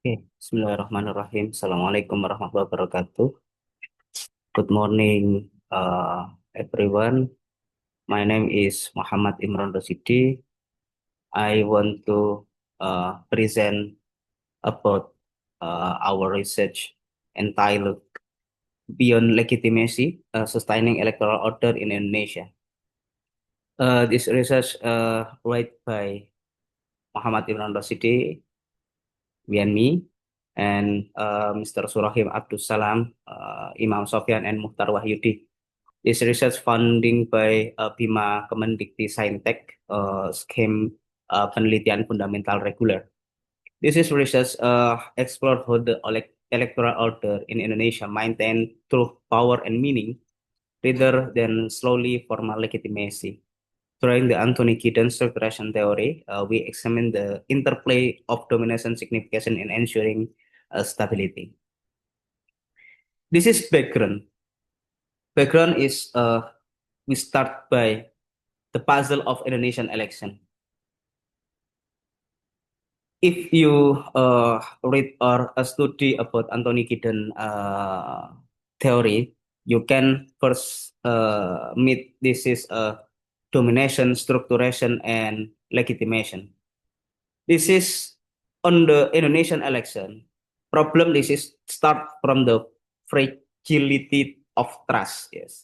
Oke, Bismillahirrahmanirrahim. Assalamualaikum warahmatullahi wabarakatuh. Good morning, everyone. My name is Muhammad Imran Rosidi. I want to present about our research entitled Beyond Legitimacy, Sustaining Electoral Order in Indonesia. This research led by Muhammad Imran Rosidi, WNMI, and Mr. Surahim Abdus Salam, Imam Sofyan, and Muhtar Wahyudi. This research funding by Bima Kemendikti Saintek scheme penelitian fundamental reguler. This is research explore how the electoral order in Indonesia maintain truth, power, and meaning rather than slowly formal legitimacy. During the Anthony Giddens structuration theory, we examine the interplay of domination signification in ensuring stability. This is background. Background is we start by the puzzle of Indonesian election. If you read or study about Anthony Giddens theory, you can first meet this is domination, structuration, and legitimation. This is on the Indonesian election. Problem this is start from the fragility of trust. Yes,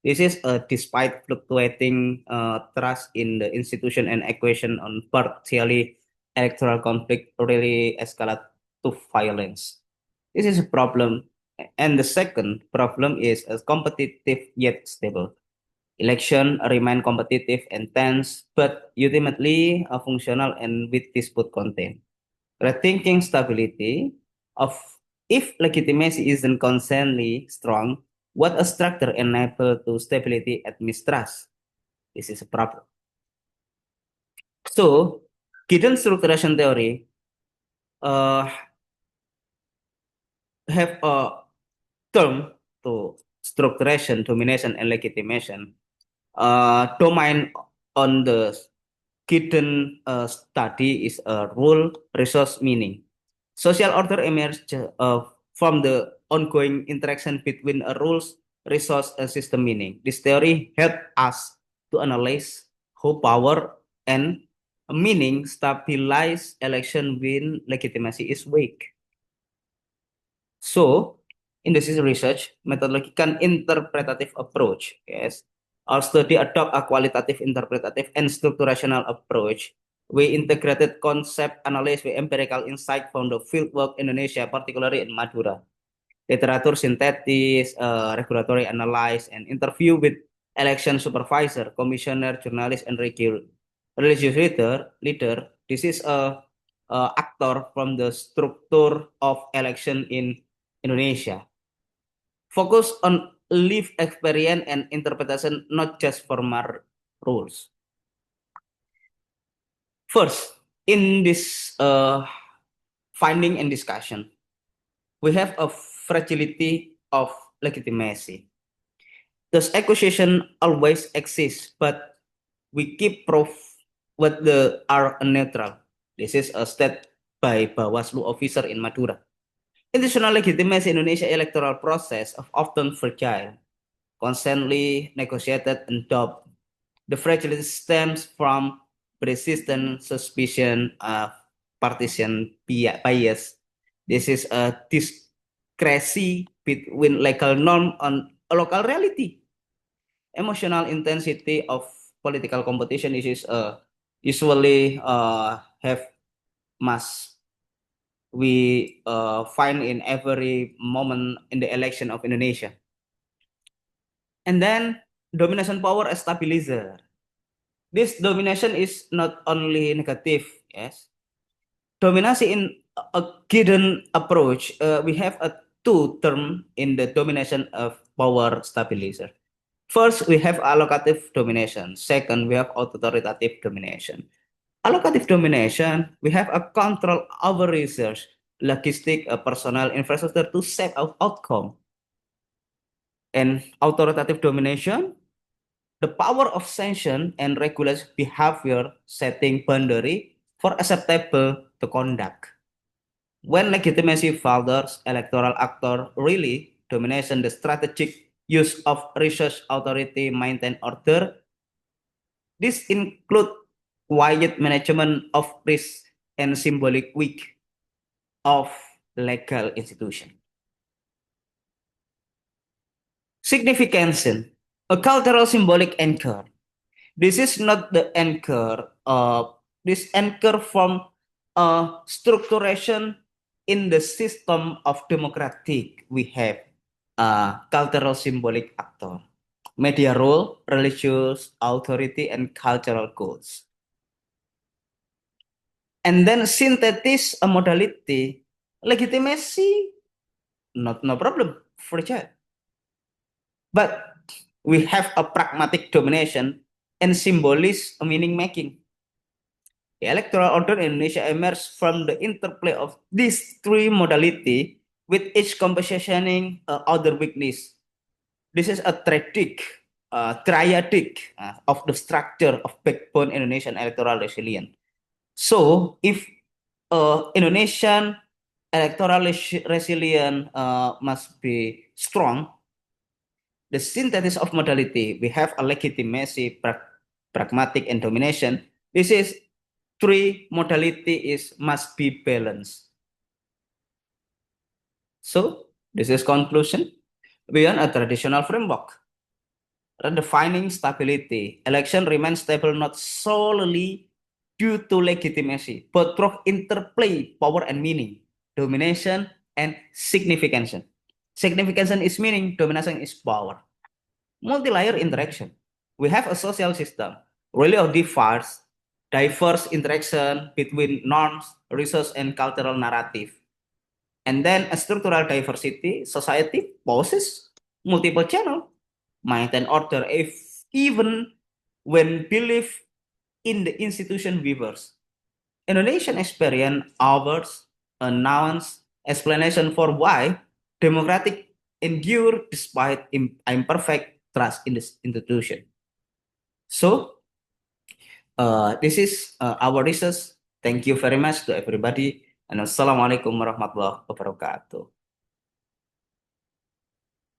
this is despite fluctuating trust in the institution and equation on partially electoral conflict really escalate to violence. This is a problem. And the second problem is competitive yet stable. Election remain competitive and tense, but ultimately functional and with dispute content. Rethinking stability of if legitimacy isn't constantly strong, what a structure enable to stability at mistrust? This is a problem. So, Giddens structuration theory uh, have a term to structuration, domination, and legitimation. Domain on the Giddens study is a rule, resource, meaning. Social order emerges from the ongoing interaction between a rules, resource, and system meaning. This theory helps us to analyze how power and meaning stabilize election when legitimacy is weak. So, in this is research, methodological interpretative approach, yes, our study adopt a qualitative, interpretative, and structurational approach. We integrated concept analysis with empirical insight from the fieldwork Indonesia, particularly in Madura. Literature synthesis, regulatory analysis, and interview with election supervisor, commissioner, journalist, and religious leader. This is a actor from the structure of election in Indonesia. Focus on lived experience and interpretation, not just formal rules. First, in this finding and discussion, we have a fragility of legitimacy. Thus, accusation always exists, but we keep proof what the are neutral. This is a state by Bawaslu officer in Madura. Institutional legitimacy Indonesia electoral process of often fragile, constantly negotiated and doubt. The fragility stems from persistent suspicion of partisan bias. This is a discrepancy between legal norm and a local reality. Emotional intensity of political competition is usually have mass we find in every moment in the election of Indonesia. And then domination power as stabilizer. This domination is not only negative, yes. Domination in a given approach, we have a two term in the domination of power stabilizer. First, we have allocative domination. Second, we have authoritative domination. Allocative domination, we have a control over research, logistic, personnel, infrastructure to set out outcome. And authoritative domination, the power of sanction and regulate behavior setting boundary for acceptable to conduct. When legitimacy falters, electoral actor really domination the strategic use of resource authority maintain order. This include quiet management of risk and symbolic weak of legal institution. Significance, a cultural symbolic anchor. This is not the anchor. This anchor from structuration in the system of democratic. We have cultural symbolic actor, media role, religious authority, and cultural goals. And then synthesis a modality, legitimacy, not no problem, fragile. But we have a pragmatic domination and symbolist meaning making. The electoral order in Indonesia emerged from the interplay of these three modality with each compositioning other weakness. This is a triadic of the structure of backbone Indonesian electoral resilience. So if Indonesian electoral resilience must be strong, the synthesis of modality, we have a legitimacy, pragmatic, and domination. This is three modality is must be balanced. So this is conclusion. Beyond a traditional framework, redefining stability, election remains stable not solely due to legitimacy, but through interplay, power and meaning, domination and significance. Significance is meaning, domination is power. Multi-layer interaction. We have a social system, really of diverse interaction between norms, resource, and cultural narrative. And then a structural diversity, society poses multiple channel, maintain order if even when belief in the institution weavers. Indonesian experience offers a nuanced explanation for why democratic endure despite imperfect trust in this institution. So this is our research. Thank you very much to everybody. And Assalamualaikum warahmatullahi wabarakatuh.